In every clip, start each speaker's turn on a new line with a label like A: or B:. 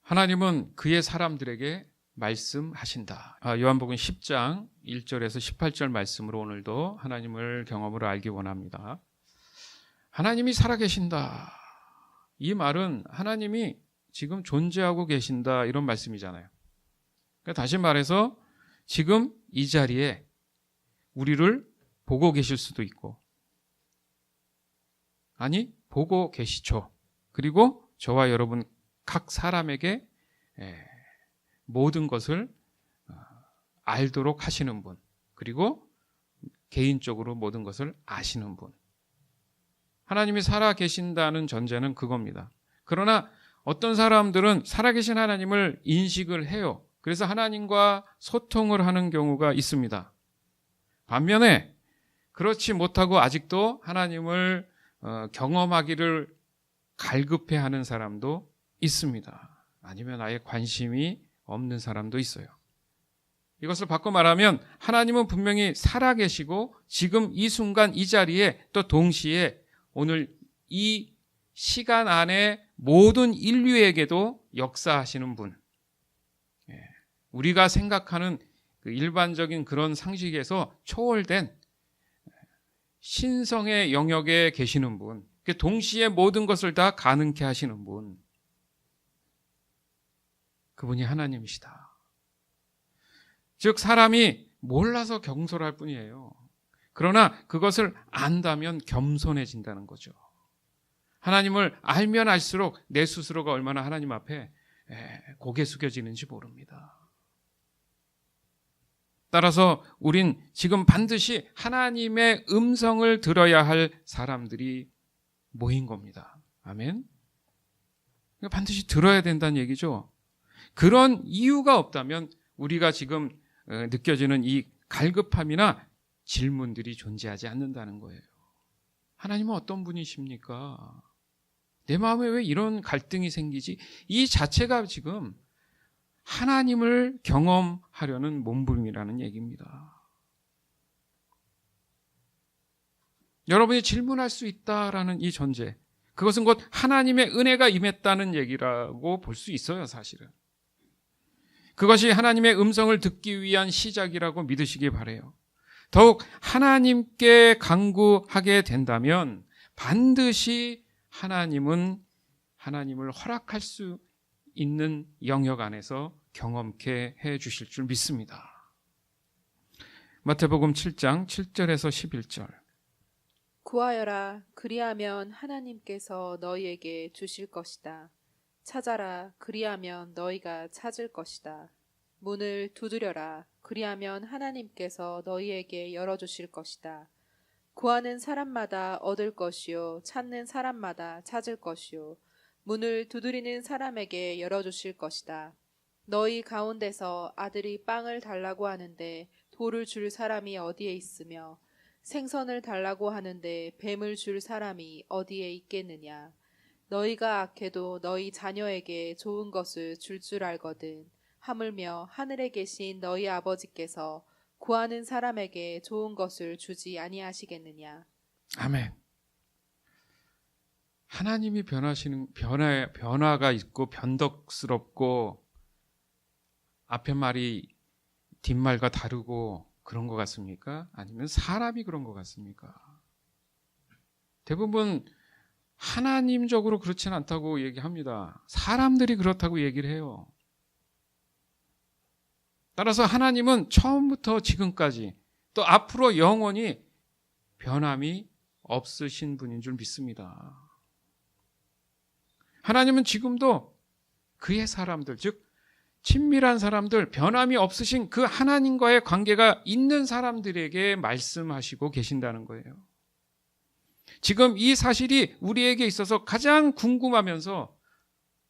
A: 하나님은 그의 사람들에게 말씀하신다. 요한복음 10장 1절에서 18절 말씀으로 오늘도 하나님을 경험으로 알기 원합니다. 하나님이 살아계신다. 이 말은 하나님이 지금 존재하고 계신다 이런 말씀이잖아요. 그러니까 다시 말해서 지금 이 자리에 우리를 보고 계실 수도 있고, 아니 보고 계시죠. 그리고 저와 여러분 각 사람에게 모든 것을 알도록 하시는 분, 그리고 개인적으로 모든 것을 아시는 분. 하나님이 살아계신다는 전제는 그겁니다. 그러나 어떤 사람들은 살아계신 하나님을 인식을 해요. 그래서 하나님과 소통을 하는 경우가 있습니다. 반면에 그렇지 못하고 아직도 하나님을 경험하기를 갈급해하는 사람도 있습니다. 아니면 아예 관심이 없는 사람도 있어요. 이것을 바꿔 말하면 하나님은 분명히 살아계시고 지금 이 순간 이 자리에 또 동시에 오늘 이 시간 안에 모든 인류에게도 역사하시는 분. 우리가 생각하는 그 일반적인 그런 상식에서 초월된 신성의 영역에 계시는 분. 동시에 모든 것을 다 가능케 하시는 분. 그분이 하나님이시다. 즉 사람이 몰라서 경솔할 뿐이에요. 그러나 그것을 안다면 겸손해진다는 거죠. 하나님을 알면 알수록 내 스스로가 얼마나 하나님 앞에 고개 숙여지는지 모릅니다. 따라서 우린 지금 반드시 하나님의 음성을 들어야 할 사람들이 모인 겁니다. 아멘. 반드시 들어야 된다는 얘기죠. 그런 이유가 없다면 우리가 지금 느껴지는 이 갈급함이나 질문들이 존재하지 않는다는 거예요. 하나님은 어떤 분이십니까? 내 마음에 왜 이런 갈등이 생기지? 이 자체가 지금 하나님을 경험하려는 몸부림이라는 얘기입니다. 여러분이 질문할 수 있다라는 이 전제, 그것은 곧 하나님의 은혜가 임했다는 얘기라고 볼 수 있어요, 사실은. 그것이 하나님의 음성을 듣기 위한 시작이라고 믿으시기 바라요. 더욱 하나님께 간구하게 된다면 반드시 하나님은 하나님을 허락할 수 있는 영역 안에서 경험케 해 주실 줄 믿습니다. 마태복음 7장 7절에서 11절.
B: 구하여라, 그리하면 하나님께서 너희에게 주실 것이다. 찾아라, 그리하면 너희가 찾을 것이다. 문을 두드려라, 그리하면 하나님께서 너희에게 열어주실 것이다. 구하는 사람마다 얻을 것이요, 찾는 사람마다 찾을 것이요, 문을 두드리는 사람에게 열어주실 것이다. 너희 가운데서 아들이 빵을 달라고 하는데 돌을 줄 사람이 어디에 있으며 생선을 달라고 하는데 뱀을 줄 사람이 어디에 있겠느냐. 너희가 악해도 너희 자녀에게 좋은 것을 줄 줄 알거든. 하물며 하늘에 계신 너희 아버지께서 구하는 사람에게 좋은 것을 주지 아니하시겠느냐.
A: 아멘. 하나님이 변화가 있고 변덕스럽고 앞에 말이 뒷말과 다르고 그런 것 같습니까? 아니면 사람이 그런 것 같습니까? 대부분 하나님적으로 그렇지는 않다고 얘기합니다. 사람들이 그렇다고 얘기를 해요. 따라서 하나님은 처음부터 지금까지 또 앞으로 영원히 변함이 없으신 분인 줄 믿습니다. 하나님은 지금도 그의 사람들, 즉 친밀한 사람들, 변함이 없으신 그 하나님과의 관계가 있는 사람들에게 말씀하시고 계신다는 거예요. 지금 이 사실이 우리에게 있어서 가장 궁금하면서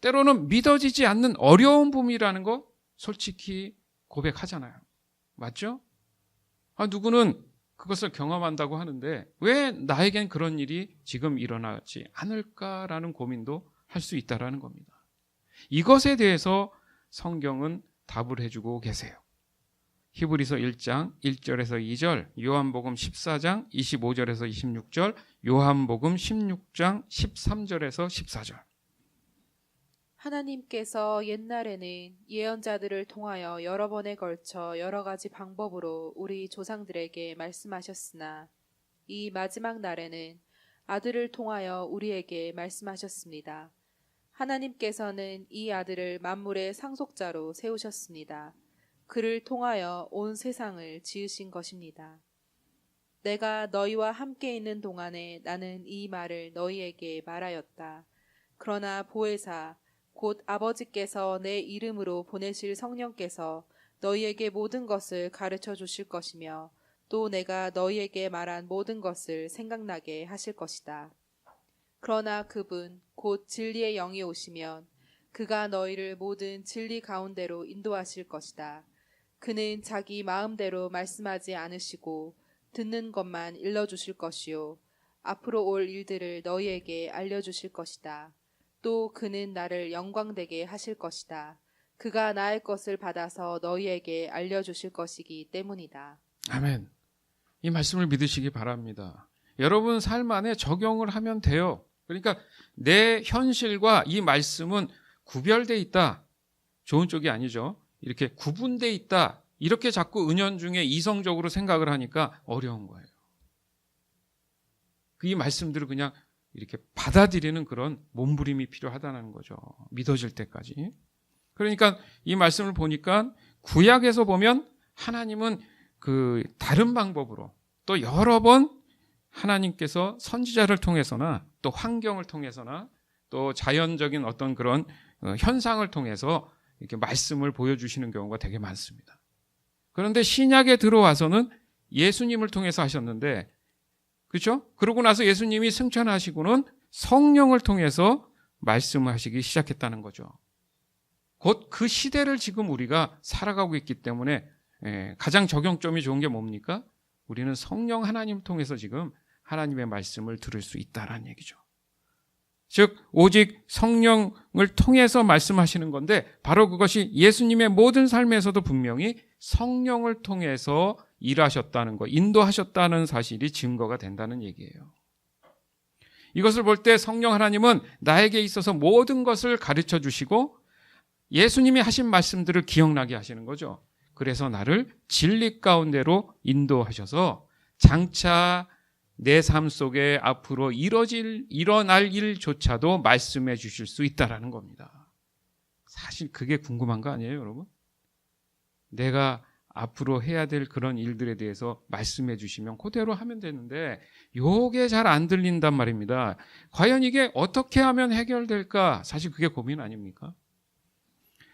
A: 때로는 믿어지지 않는 어려운 부분이라는 거 솔직히 고백하잖아요. 맞죠? 누구는 그것을 경험한다고 하는데 왜 나에겐 그런 일이 지금 일어나지 않을까라는 고민도 할 수 있다라는 겁니다. 이것에 대해서 성경은 답을 해주고 계세요. 히브리서 1장 1절에서 2절, 요한복음 14장 25절에서 26절, 요한복음 16장 13절에서 14절.
B: 하나님께서 옛날에는 예언자들을 통하여 여러 번에 걸쳐 여러 가지 방법으로 우리 조상들에게 말씀하셨으나 이 마지막 날에는 아들을 통하여 우리에게 말씀하셨습니다. 하나님께서는 이 아들을 만물의 상속자로 세우셨습니다. 그를 통하여 온 세상을 지으신 것입니다. 내가 너희와 함께 있는 동안에 나는 이 말을 너희에게 말하였다. 그러나 보혜사 곧 아버지께서 내 이름으로 보내실 성령께서 너희에게 모든 것을 가르쳐 주실 것이며 또 내가 너희에게 말한 모든 것을 생각나게 하실 것이다. 그러나 그분 곧 진리의 영이 오시면 그가 너희를 모든 진리 가운데로 인도하실 것이다. 그는 자기 마음대로 말씀하지 않으시고 듣는 것만 일러주실 것이요 앞으로 올 일들을 너희에게 알려주실 것이다. 또 그는 나를 영광되게 하실 것이다. 그가 나의 것을 받아서 너희에게 알려주실 것이기 때문이다.
A: 아멘. 이 말씀을 믿으시기 바랍니다. 여러분 삶 안에 적용을 하면 돼요. 그러니까 내 현실과 이 말씀은 구별돼 있다. 좋은 쪽이 아니죠. 이렇게 구분돼 있다. 이렇게 자꾸 은연중에 이성적으로 생각을 하니까 어려운 거예요. 이 말씀들을 그냥 이렇게 받아들이는 그런 몸부림이 필요하다는 거죠. 믿어질 때까지. 그러니까 이 말씀을 보니까 구약에서 보면 하나님은 그 다른 방법으로 또 여러 번 하나님께서 선지자를 통해서나 또 환경을 통해서나 또 자연적인 어떤 그런 현상을 통해서 이렇게 말씀을 보여주시는 경우가 되게 많습니다. 그런데 신약에 들어와서는 예수님을 통해서 하셨는데, 그렇죠? 그러고 나서 예수님이 승천하시고는 성령을 통해서 말씀하시기 시작했다는 거죠. 곧 그 시대를 지금 우리가 살아가고 있기 때문에 가장 적용점이 좋은 게 뭡니까? 우리는 성령 하나님 통해서 지금 하나님의 말씀을 들을 수 있다라는 얘기죠. 즉 오직 성령을 통해서 말씀하시는 건데 바로 그것이 예수님의 모든 삶에서도 분명히 성령을 통해서 일하셨다는 것, 인도하셨다는 사실이 증거가 된다는 얘기예요. 이것을 볼 때 성령 하나님은 나에게 있어서 모든 것을 가르쳐 주시고 예수님이 하신 말씀들을 기억나게 하시는 거죠. 그래서 나를 진리 가운데로 인도하셔서 장차 내 삶 속에 앞으로 일어날 일조차도 말씀해 주실 수 있다라는 겁니다. 사실 그게 궁금한 거 아니에요, 여러분? 내가 앞으로 해야 될 그런 일들에 대해서 말씀해 주시면 그대로 하면 되는데 요게 잘 안 들린단 말입니다. 과연 이게 어떻게 하면 해결될까? 사실 그게 고민 아닙니까?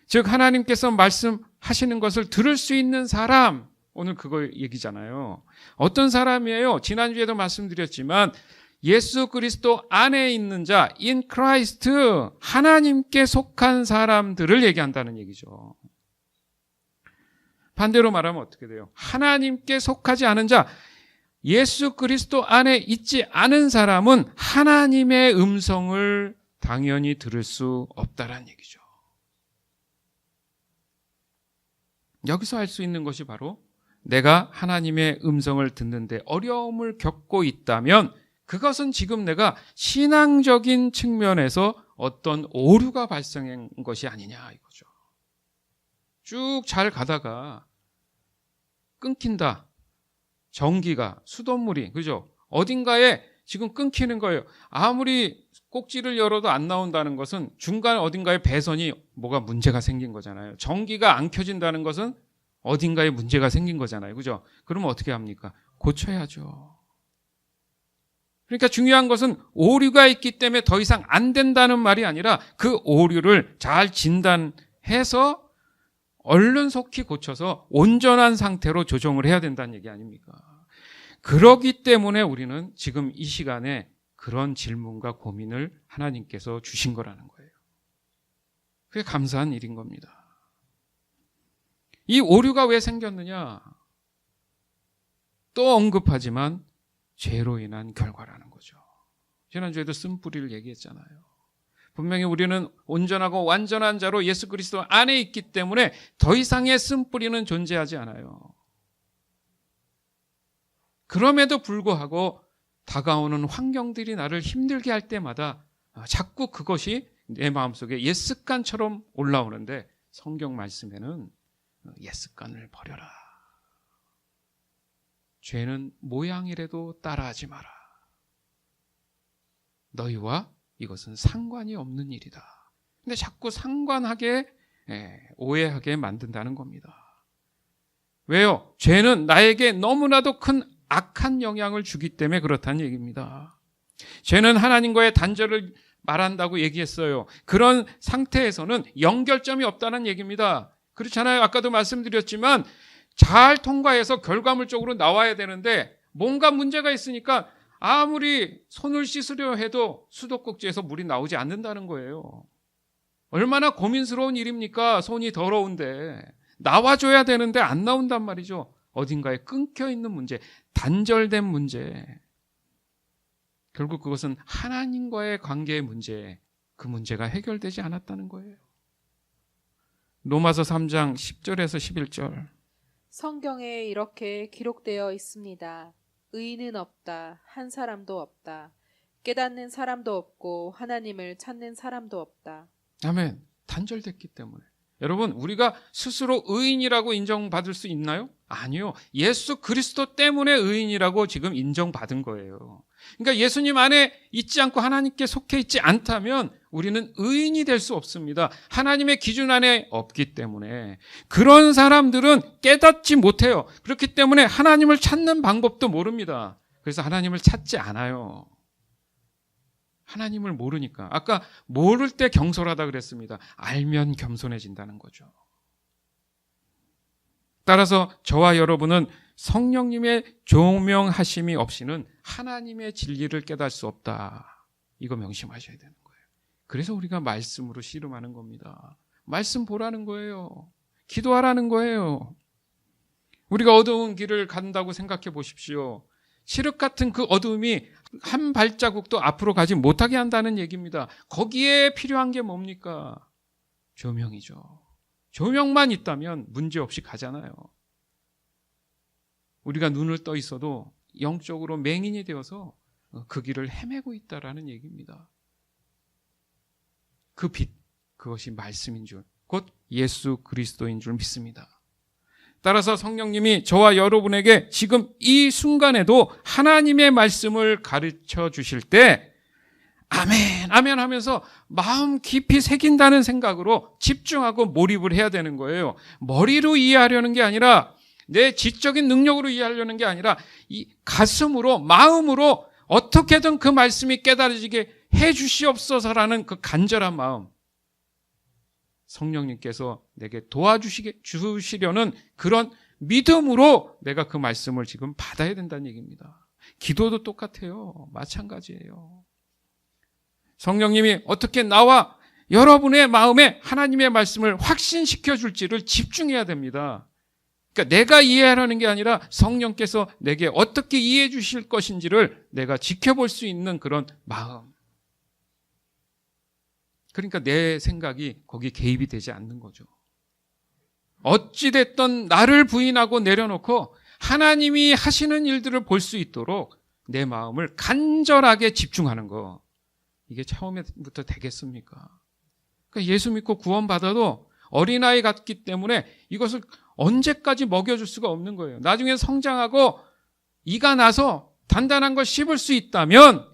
A: 즉 하나님께서 말씀하시는 것을 들을 수 있는 사람, 오늘 그거 얘기잖아요. 어떤 사람이에요? 지난주에도 말씀드렸지만 예수 그리스도 안에 있는 자, in Christ, 하나님께 속한 사람들을 얘기한다는 얘기죠. 반대로 말하면 어떻게 돼요? 하나님께 속하지 않은 자, 예수 그리스도 안에 있지 않은 사람은 하나님의 음성을 당연히 들을 수 없다라는 얘기죠. 여기서 할 수 있는 것이 바로 내가 하나님의 음성을 듣는데 어려움을 겪고 있다면 그것은 지금 내가 신앙적인 측면에서 어떤 오류가 발생한 것이 아니냐 이거죠. 쭉 잘 가다가 끊긴다. 전기가, 수돗물이, 그죠? 어딘가에 지금 끊기는 거예요. 아무리 꼭지를 열어도 안 나온다는 것은 중간 어딘가에 배선이 뭐가 문제가 생긴 거잖아요. 전기가 안 켜진다는 것은 어딘가에 문제가 생긴 거잖아요. 그죠? 그러면 어떻게 합니까? 고쳐야죠. 그러니까 중요한 것은 오류가 있기 때문에 더 이상 안 된다는 말이 아니라 그 오류를 잘 진단해서 얼른 속히 고쳐서 온전한 상태로 조정을 해야 된다는 얘기 아닙니까? 그러기 때문에 우리는 지금 이 시간에 그런 질문과 고민을 하나님께서 주신 거라는 거예요. 그게 감사한 일인 겁니다. 이 오류가 왜 생겼느냐? 또 언급하지만 죄로 인한 결과라는 거죠. 지난주에도 쓴뿌리를 얘기했잖아요. 분명히 우리는 온전하고 완전한 자로 예수 그리스도 안에 있기 때문에 더 이상의 쓴뿌리는 존재하지 않아요. 그럼에도 불구하고 다가오는 환경들이 나를 힘들게 할 때마다 자꾸 그것이 내 마음속에 옛 습관처럼 올라오는데 성경 말씀에는 옛 습관을 버려라. 죄는 모양이라도 따라하지 마라. 너희와 이것은 상관이 없는 일이다. 근데 자꾸 상관하게 오해하게 만든다는 겁니다. 왜요? 죄는 나에게 너무나도 큰 악한 영향을 주기 때문에 그렇다는 얘기입니다. 죄는 하나님과의 단절을 말한다고 얘기했어요. 그런 상태에서는 연결점이 없다는 얘기입니다. 그렇잖아요. 아까도 말씀드렸지만 잘 통과해서 결과물적으로 나와야 되는데 뭔가 문제가 있으니까 아무리 손을 씻으려 해도 수도꼭지에서 물이 나오지 않는다는 거예요. 얼마나 고민스러운 일입니까? 손이 더러운데 나와줘야 되는데 안 나온단 말이죠. 어딘가에 끊겨 있는 문제, 단절된 문제. 결국 그것은 하나님과의 관계의 문제, 그 문제가 해결되지 않았다는 거예요. 로마서 3장 10절에서 11절.
B: 성경에 이렇게 기록되어 있습니다. 의인은 없다. 한 사람도 없다. 깨닫는 사람도 없고 하나님을 찾는 사람도 없다.
A: 아멘. 단절됐기 때문에. 여러분, 우리가 스스로 의인이라고 인정받을 수 있나요? 아니요. 예수 그리스도 때문에 의인이라고 지금 인정받은 거예요. 그러니까 예수님 안에 있지 않고 하나님께 속해 있지 않다면 우리는 의인이 될 수 없습니다. 하나님의 기준 안에 없기 때문에. 그런 사람들은 깨닫지 못해요. 그렇기 때문에 하나님을 찾는 방법도 모릅니다. 그래서 하나님을 찾지 않아요. 하나님을 모르니까. 아까 모를 때 경솔하다 그랬습니다. 알면 겸손해진다는 거죠. 따라서 저와 여러분은 성령님의 조명하심이 없이는 하나님의 진리를 깨달을 수 없다. 이거 명심하셔야 되는 거예요. 그래서 우리가 말씀으로 씨름하는 겁니다. 말씀 보라는 거예요. 기도하라는 거예요. 우리가 어두운 길을 간다고 생각해 보십시오. 칠흑 같은 그 어둠이 한 발자국도 앞으로 가지 못하게 한다는 얘기입니다. 거기에 필요한 게 뭡니까? 조명이죠. 조명만 있다면 문제없이 가잖아요. 우리가 눈을 떠 있어도 영적으로 맹인이 되어서 그 길을 헤매고 있다라는 얘기입니다. 그 빛, 그것이 말씀인 줄, 곧 예수 그리스도인 줄 믿습니다. 따라서 성령님이 저와 여러분에게 지금 이 순간에도 하나님의 말씀을 가르쳐 주실 때 아멘, 아멘 하면서 마음 깊이 새긴다는 생각으로 집중하고 몰입을 해야 되는 거예요. 머리로 이해하려는 게 아니라 내 지적인 능력으로 이해하려는 게 아니라 이 가슴으로, 마음으로 어떻게든 그 말씀이 깨달아지게 해 주시옵소서라는 그 간절한 마음. 성령님께서 내게 도와주시려는 그런 믿음으로 내가 그 말씀을 지금 받아야 된다는 얘기입니다. 기도도 똑같아요. 마찬가지예요. 성령님이 어떻게 나와 여러분의 마음에 하나님의 말씀을 확신시켜 줄지를 집중해야 됩니다. 그러니까 내가 이해하려는 게 아니라 성령께서 내게 어떻게 이해해 주실 것인지를 내가 지켜볼 수 있는 그런 마음. 그러니까 내 생각이 거기 개입이 되지 않는 거죠. 어찌됐든 나를 부인하고 내려놓고 하나님이 하시는 일들을 볼 수 있도록 내 마음을 간절하게 집중하는 거. 이게 처음부터 되겠습니까? 그러니까 예수 믿고 구원받아도 어린아이 같기 때문에 이것을 언제까지 먹여줄 수가 없는 거예요. 나중에 성장하고 이가 나서 단단한 걸 씹을 수 있다면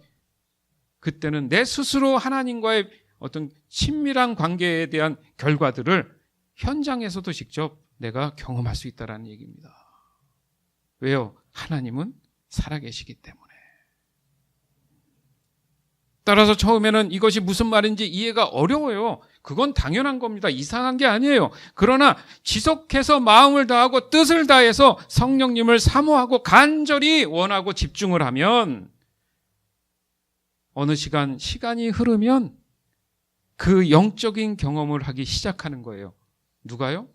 A: 그때는 내 스스로 하나님과의 어떤 친밀한 관계에 대한 결과들을 현장에서도 직접 내가 경험할 수 있다는 얘기입니다. 왜요? 하나님은 살아계시기 때문에. 따라서 처음에는 이것이 무슨 말인지 이해가 어려워요. 그건 당연한 겁니다. 이상한 게 아니에요. 그러나 지속해서 마음을 다하고 뜻을 다해서 성령님을 사모하고 간절히 원하고 집중을 하면 어느 시간이 흐르면 그 영적인 경험을 하기 시작하는 거예요. 누가요?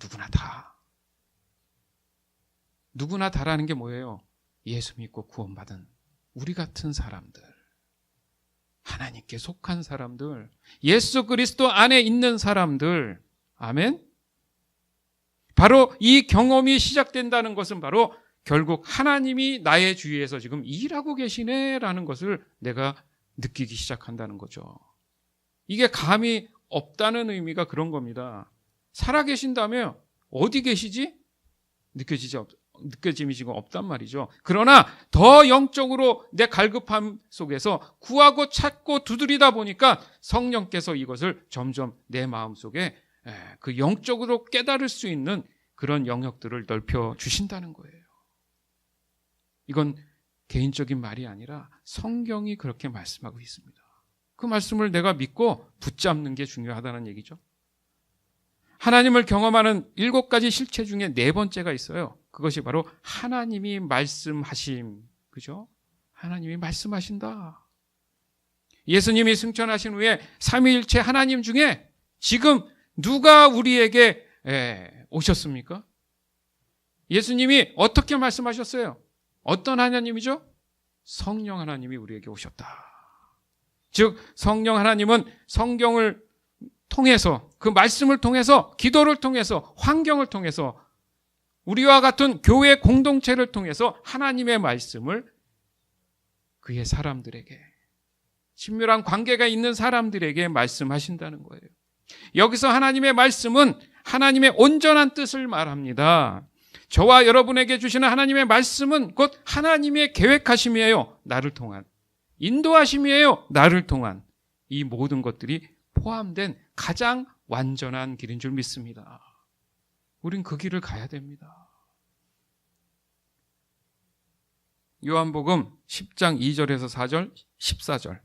A: 누구나 다. 누구나 다라는 게 뭐예요? 예수 믿고 구원받은 우리 같은 사람들. 하나님께 속한 사람들. 예수 그리스도 안에 있는 사람들. 아멘? 바로 이 경험이 시작된다는 것은 바로 결국 하나님이 나의 주위에서 지금 일하고 계시네라는 것을 내가 느끼기 시작한다는 거죠. 이게 감이 없다는 의미가 그런 겁니다. 살아계신다며 어디 계시지? 느껴짐이 지금 없단 말이죠. 그러나 더 영적으로 내 갈급함 속에서 구하고 찾고 두드리다 보니까 성령께서 이것을 점점 내 마음속에 그 영적으로 깨달을 수 있는 그런 영역들을 넓혀 주신다는 거예요. 이건 개인적인 말이 아니라 성경이 그렇게 말씀하고 있습니다. 그 말씀을 내가 믿고 붙잡는 게 중요하다는 얘기죠. 하나님을 경험하는 7가지 실체 중에 4번째가 있어요. 그것이 바로 하나님이 말씀하심. 그죠? 하나님이 말씀하신다. 예수님이 승천하신 후에 삼위일체 하나님 중에 지금 누가 우리에게 오셨습니까? 예수님이 어떻게 말씀하셨어요? 어떤 하나님이죠? 성령 하나님이 우리에게 오셨다. 즉 성령 하나님은 성경을 통해서, 그 말씀을 통해서, 기도를 통해서, 환경을 통해서, 우리와 같은 교회 공동체를 통해서 하나님의 말씀을 그의 사람들에게, 친밀한 관계가 있는 사람들에게 말씀하신다는 거예요. 여기서 하나님의 말씀은 하나님의 온전한 뜻을 말합니다. 저와 여러분에게 주시는 하나님의 말씀은 곧 하나님의 계획하심이에요. 나를 통한. 인도하심이에요. 나를 통한. 이 모든 것들이 포함된 가장 완전한 길인 줄 믿습니다. 우린 그 길을 가야 됩니다. 요한복음 10장 2절에서 4절, 14절.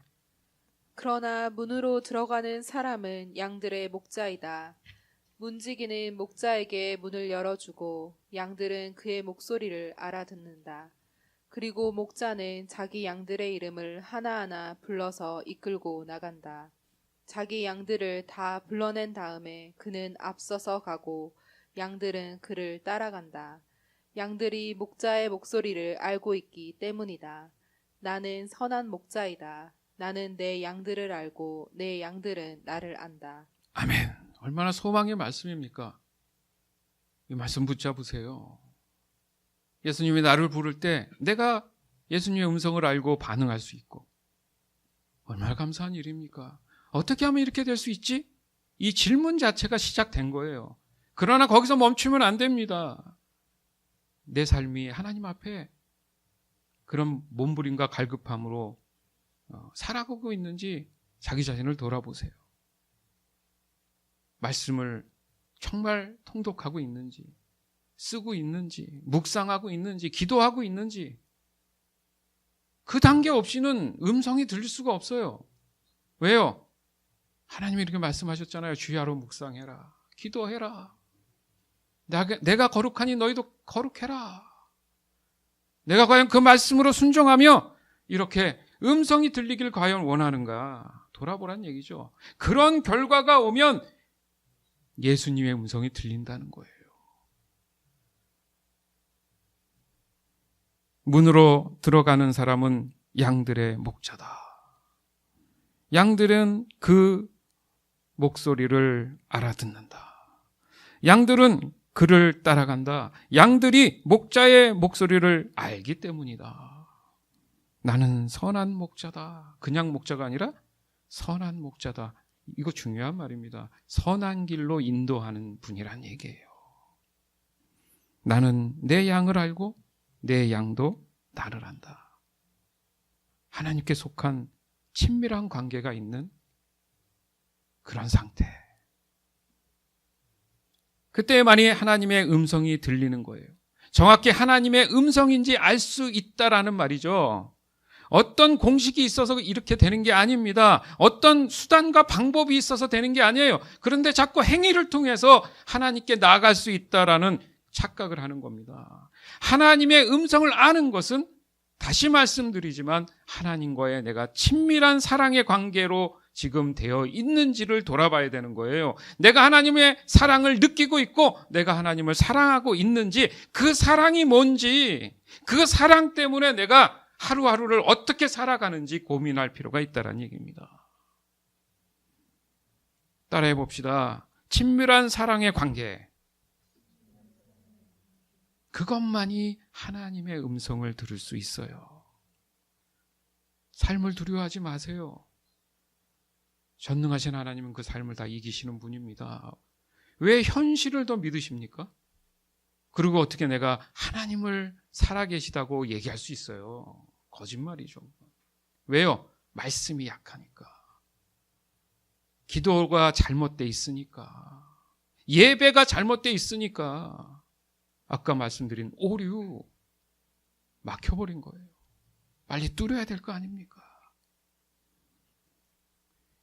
B: 그러나 문으로 들어가는 사람은 양들의 목자이다. 문지기는 목자에게 문을 열어주고 양들은 그의 목소리를 알아듣는다. 그리고 목자는 자기 양들의 이름을 하나하나 불러서 이끌고 나간다. 자기 양들을 다 불러낸 다음에 그는 앞서서 가고 양들은 그를 따라간다. 양들이 목자의 목소리를 알고 있기 때문이다. 나는 선한 목자이다. 나는 내 양들을 알고 내 양들은 나를 안다.
A: 아멘. 얼마나 소망의 말씀입니까? 이 말씀 붙잡으세요. 예수님이 나를 부를 때 내가 예수님의 음성을 알고 반응할 수 있고, 얼마나 감사한 일입니까? 어떻게 하면 이렇게 될 수 있지? 이 질문 자체가 시작된 거예요. 그러나 거기서 멈추면 안 됩니다. 내 삶이 하나님 앞에 그런 몸부림과 갈급함으로 살아가고 있는지 자기 자신을 돌아보세요. 말씀을 정말 통독하고 있는지, 쓰고 있는지, 묵상하고 있는지, 기도하고 있는지, 그 단계 없이는 음성이 들릴 수가 없어요. 왜요? 하나님이 이렇게 말씀하셨잖아요. 주야로 묵상해라. 기도해라. 내가 거룩하니 너희도 거룩해라. 내가 과연 그 말씀으로 순종하며 이렇게 음성이 들리길 과연 원하는가? 돌아보란 얘기죠. 그런 결과가 오면 예수님의 음성이 들린다는 거예요. 문으로 들어가는 사람은 양들의 목자다. 양들은 그 목소리를 알아듣는다. 양들은 그를 따라간다. 양들이 목자의 목소리를 알기 때문이다. 나는 선한 목자다. 그냥 목자가 아니라 선한 목자다. 이거 중요한 말입니다. 선한 길로 인도하는 분이란 얘기예요. 나는 내 양을 알고 내 양도 나를 안다. 하나님께 속한 친밀한 관계가 있는 그런 상태. 그때만이 하나님의 음성이 들리는 거예요. 정확히 하나님의 음성인지 알 수 있다라는 말이죠. 어떤 공식이 있어서 이렇게 되는 게 아닙니다. 어떤 수단과 방법이 있어서 되는 게 아니에요. 그런데 자꾸 행위를 통해서 하나님께 나아갈 수 있다라는 착각을 하는 겁니다. 하나님의 음성을 아는 것은 다시 말씀드리지만 하나님과의 내가 친밀한 사랑의 관계로 지금 되어 있는지를 돌아봐야 되는 거예요. 내가 하나님의 사랑을 느끼고 있고 내가 하나님을 사랑하고 있는지, 그 사랑이 뭔지, 그 사랑 때문에 내가 하루하루를 어떻게 살아가는지 고민할 필요가 있다는 얘기입니다. 따라해 봅시다. 친밀한 사랑의 관계. 그것만이 하나님의 음성을 들을 수 있어요. 삶을 두려워하지 마세요. 전능하신 하나님은 그 삶을 다 이기시는 분입니다. 왜 현실을 더 믿으십니까? 그리고 어떻게 내가 하나님을 살아계시다고 얘기할 수 있어요? 거짓말이죠. 왜요? 말씀이 약하니까. 기도가 잘못돼 있으니까. 예배가 잘못돼 있으니까. 아까 말씀드린 오류 막혀버린 거예요. 빨리 뚫어야 될 거 아닙니까?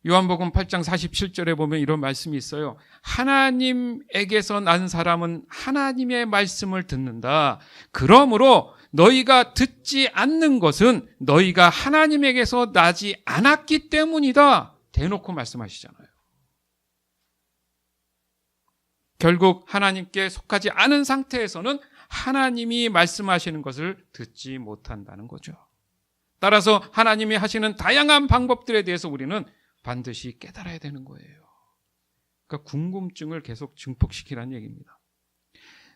A: 요한복음 8장 47절에 보면 이런 말씀이 있어요. 하나님에게서 난 사람은 하나님의 말씀을 듣는다. 그러므로 너희가 듣지 않는 것은 너희가 하나님에게서 나지 않았기 때문이다. 대놓고 말씀하시잖아요. 결국 하나님께 속하지 않은 상태에서는 하나님이 말씀하시는 것을 듣지 못한다는 거죠. 따라서 하나님이 하시는 다양한 방법들에 대해서 우리는 반드시 깨달아야 되는 거예요. 그러니까 궁금증을 계속 증폭시키라는 얘기입니다.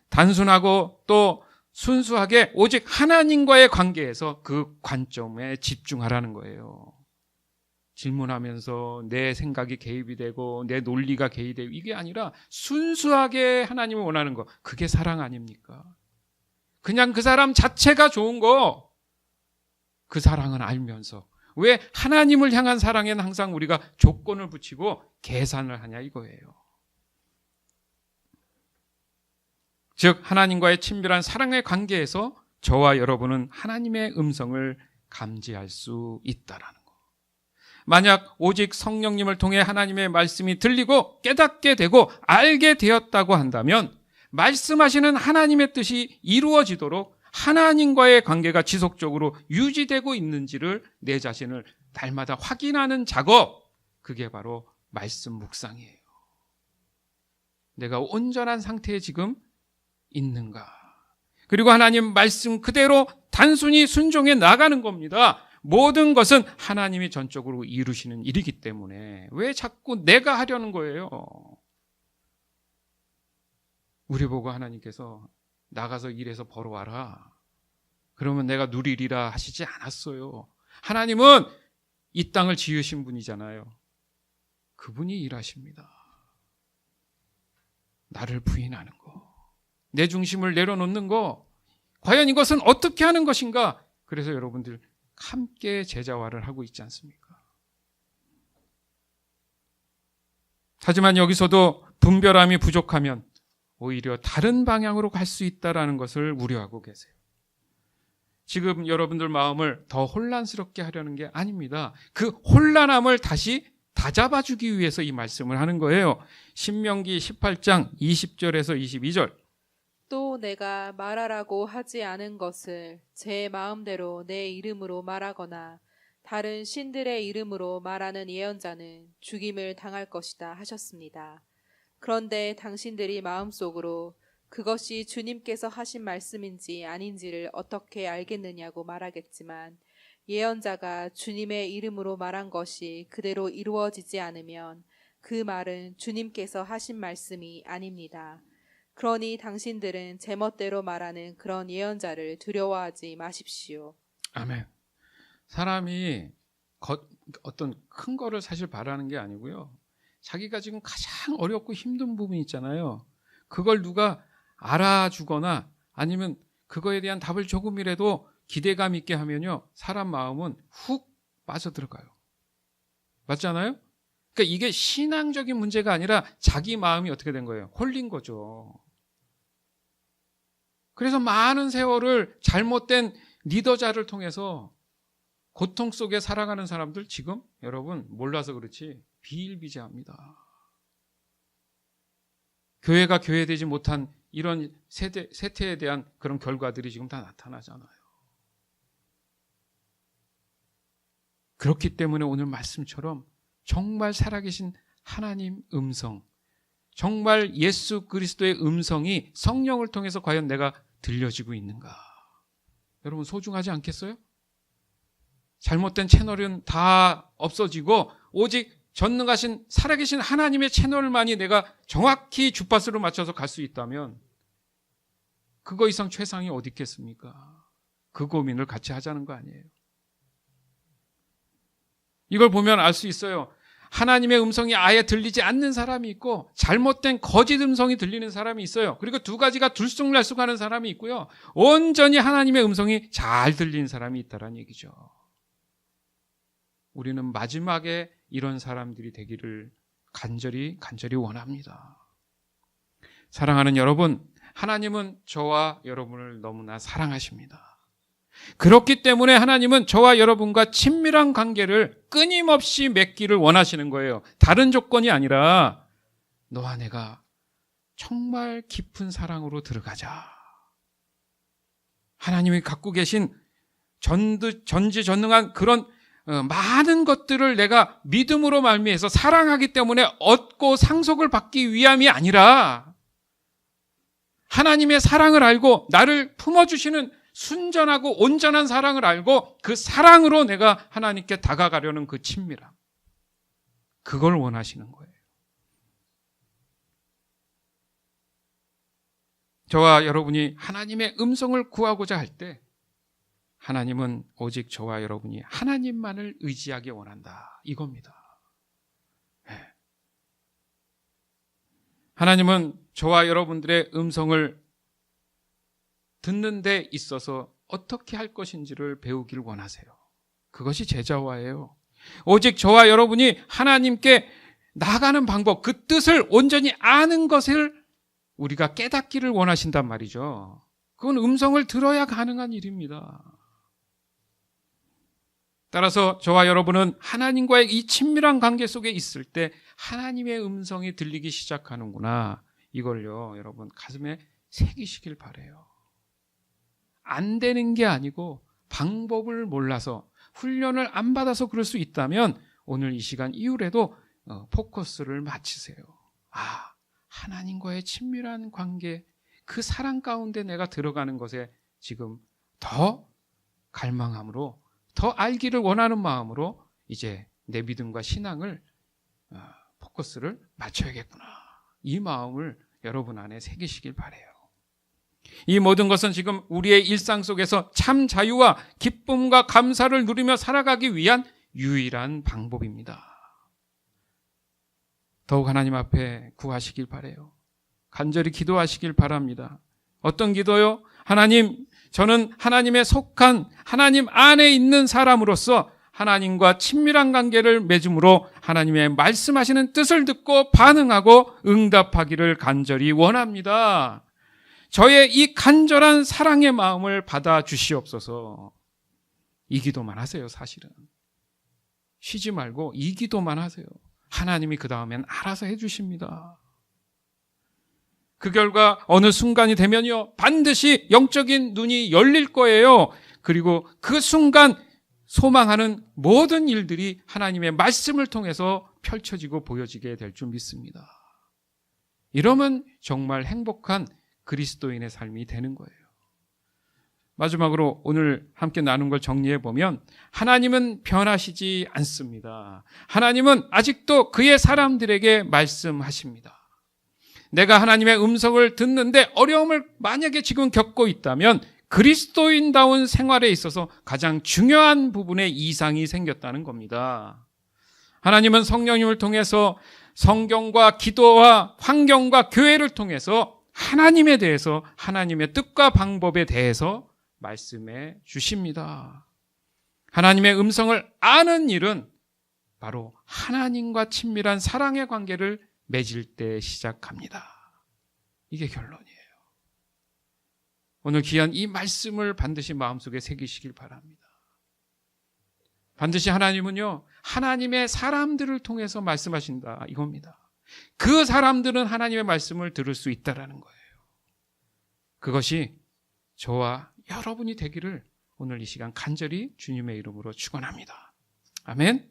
A: 단순하고 또 순수하게 오직 하나님과의 관계에서 그 관점에 집중하라는 거예요. 질문하면서 내 생각이 개입이 되고 내 논리가 개입이 되고 이게 아니라 순수하게 하나님을 원하는 거, 그게 사랑 아닙니까? 그냥 그 사람 자체가 좋은 거, 그 사랑은 알면서 왜 하나님을 향한 사랑에는 항상 우리가 조건을 붙이고 계산을 하냐 이거예요. 즉 하나님과의 친밀한 사랑의 관계에서 저와 여러분은 하나님의 음성을 감지할 수 있다라는 거. 만약 오직 성령님을 통해 하나님의 말씀이 들리고 깨닫게 되고 알게 되었다고 한다면 말씀하시는 하나님의 뜻이 이루어지도록 하나님과의 관계가 지속적으로 유지되고 있는지를 내 자신을 날마다 확인하는 작업, 그게 바로 말씀 묵상이에요. 내가 온전한 상태에 지금 있는가? 그리고 하나님 말씀 그대로 단순히 순종해 나가는 겁니다. 모든 것은 하나님이 전적으로 이루시는 일이기 때문에 왜 자꾸 내가 하려는 거예요? 우리 보고 하나님께서 나가서 일해서 벌어와라. 그러면 내가 누리리라 하시지 않았어요. 하나님은 이 땅을 지으신 분이잖아요. 그분이 일하십니다. 나를 부인하는 거, 내 중심을 내려놓는 거, 과연 이것은 어떻게 하는 것인가? 그래서 여러분들 함께 제자화를 하고 있지 않습니까? 하지만 여기서도 분별함이 부족하면 오히려 다른 방향으로 갈 수 있다는 것을 우려하고 계세요. 지금 여러분들 마음을 더 혼란스럽게 하려는 게 아닙니다. 그 혼란함을 다시 다잡아주기 위해서 이 말씀을 하는 거예요. 신명기 18장 20절에서 22절.
B: 또 내가 말하라고 하지 않은 것을 제 마음대로 내 이름으로 말하거나 다른 신들의 이름으로 말하는 예언자는 죽임을 당할 것이다 하셨습니다. 그런데 당신들이 마음속으로 그것이 주님께서 하신 말씀인지 아닌지를 어떻게 알겠느냐고 말하겠지만 예언자가 주님의 이름으로 말한 것이 그대로 이루어지지 않으면 그 말은 주님께서 하신 말씀이 아닙니다. 그러니 당신들은 제멋대로 말하는 그런 예언자를 두려워하지 마십시오.
A: 아멘. 사람이 어떤 큰 거를 사실 바라는 게 아니고요. 자기가 지금 가장 어렵고 힘든 부분이 있잖아요. 그걸 누가 알아주거나 아니면 그거에 대한 답을 조금이라도 기대감 있게 하면요, 사람 마음은 훅 빠져들어가요. 맞지 않아요? 그러니까 이게 신앙적인 문제가 아니라 자기 마음이 어떻게 된 거예요? 홀린 거죠. 그래서 많은 세월을 잘못된 리더자를 통해서 고통 속에 살아가는 사람들 지금 여러분 몰라서 그렇지 비일비재합니다. 교회가 교회되지 못한 이런 세태에 대한 그런 결과들이 지금 다 나타나잖아요. 그렇기 때문에 오늘 말씀처럼 정말 살아계신 하나님 음성, 정말 예수 그리스도의 음성이 성령을 통해서 과연 내가 들려지고 있는가? 여러분 소중하지 않겠어요? 잘못된 채널은 다 없어지고 오직 전능하신 살아계신 하나님의 채널만이 내가 정확히 주파수를 맞춰서 갈 수 있다면 그거 이상 최상이 어디 있겠습니까? 그 고민을 같이 하자는 거 아니에요. 이걸 보면 알 수 있어요. 하나님의 음성이 아예 들리지 않는 사람이 있고 잘못된 거짓 음성이 들리는 사람이 있어요. 그리고 두 가지가 들쑥날쑥하는 사람이 있고요. 온전히 하나님의 음성이 잘 들리는 사람이 있다는 얘기죠. 우리는 마지막에 이런 사람들이 되기를 간절히 원합니다. 사랑하는 여러분, 하나님은 저와 여러분을 너무나 사랑하십니다. 그렇기 때문에 하나님은 저와 여러분과 친밀한 관계를 끊임없이 맺기를 원하시는 거예요. 다른 조건이 아니라 너와 내가 정말 깊은 사랑으로 들어가자. 하나님이 갖고 계신 전지전능한 그런 많은 것들을 내가 믿음으로 말미해서 사랑하기 때문에 얻고 상속을 받기 위함이 아니라 하나님의 사랑을 알고 나를 품어주시는 순전하고 온전한 사랑을 알고 그 사랑으로 내가 하나님께 다가가려는 그 친밀함, 그걸 원하시는 거예요. 저와 여러분이 하나님의 음성을 구하고자 할 때 하나님은 오직 저와 여러분이 하나님만을 의지하기 원한다, 이겁니다. 하나님은 저와 여러분들의 음성을 듣는 데 있어서 어떻게 할 것인지를 배우길 원하세요. 그것이 제자화예요. 오직 저와 여러분이 하나님께 나가는 방법, 그 뜻을 온전히 아는 것을 우리가 깨닫기를 원하신단 말이죠. 그건 음성을 들어야 가능한 일입니다. 따라서 저와 여러분은 하나님과의 이 친밀한 관계 속에 있을 때 하나님의 음성이 들리기 시작하는구나, 이걸요 여러분 가슴에 새기시길 바라요. 안 되는 게 아니고 방법을 몰라서 훈련을 안 받아서 그럴 수 있다면 오늘 이 시간 이후에도 포커스를 맞추세요. 하나님과의 친밀한 관계, 그 사랑 가운데 내가 들어가는 것에 지금 더 갈망함으로, 더 알기를 원하는 마음으로 이제 내 믿음과 신앙을 포커스를 맞춰야겠구나, 이 마음을 여러분 안에 새기시길 바라요. 이 모든 것은 지금 우리의 일상 속에서 참 자유와 기쁨과 감사를 누리며 살아가기 위한 유일한 방법입니다. 더욱 하나님 앞에 구하시길 바라요. 간절히 기도하시길 바랍니다. 어떤 기도요? 하나님, 저는 하나님에 속한 하나님 안에 있는 사람으로서 하나님과 친밀한 관계를 맺음으로 하나님의 말씀하시는 뜻을 듣고 반응하고 응답하기를 간절히 원합니다. 저의 이 간절한 사랑의 마음을 받아주시옵소서. 이 기도만 하세요. 사실은 쉬지 말고 이 기도만 하세요. 하나님이 그 다음엔 알아서 해주십니다. 그 결과 어느 순간이 되면요 반드시 영적인 눈이 열릴 거예요. 그리고 그 순간 소망하는 모든 일들이 하나님의 말씀을 통해서 펼쳐지고 보여지게 될 줄 믿습니다. 이러면 정말 행복한 그리스도인의 삶이 되는 거예요. 마지막으로 오늘 함께 나눈 걸 정리해 보면 하나님은 변하시지 않습니다. 하나님은 아직도 그의 사람들에게 말씀하십니다. 내가 하나님의 음성을 듣는데 어려움을 만약에 지금 겪고 있다면 그리스도인다운 생활에 있어서 가장 중요한 부분에 이상이 생겼다는 겁니다. 하나님은 성령님을 통해서 성경과 기도와 환경과 교회를 통해서 하나님에 대해서, 하나님의 뜻과 방법에 대해서 말씀해 주십니다. 하나님의 음성을 아는 일은 바로 하나님과 친밀한 사랑의 관계를 맺을 때 시작합니다. 이게 결론이에요. 오늘 귀한 이 말씀을 반드시 마음속에 새기시길 바랍니다. 반드시 하나님은요, 하나님의 사람들을 통해서 말씀하신다, 이겁니다. 그 사람들은 하나님의 말씀을 들을 수 있다라는 거예요. 그것이 저와 여러분이 되기를 오늘 이 시간 간절히 주님의 이름으로 축원합니다. 아멘.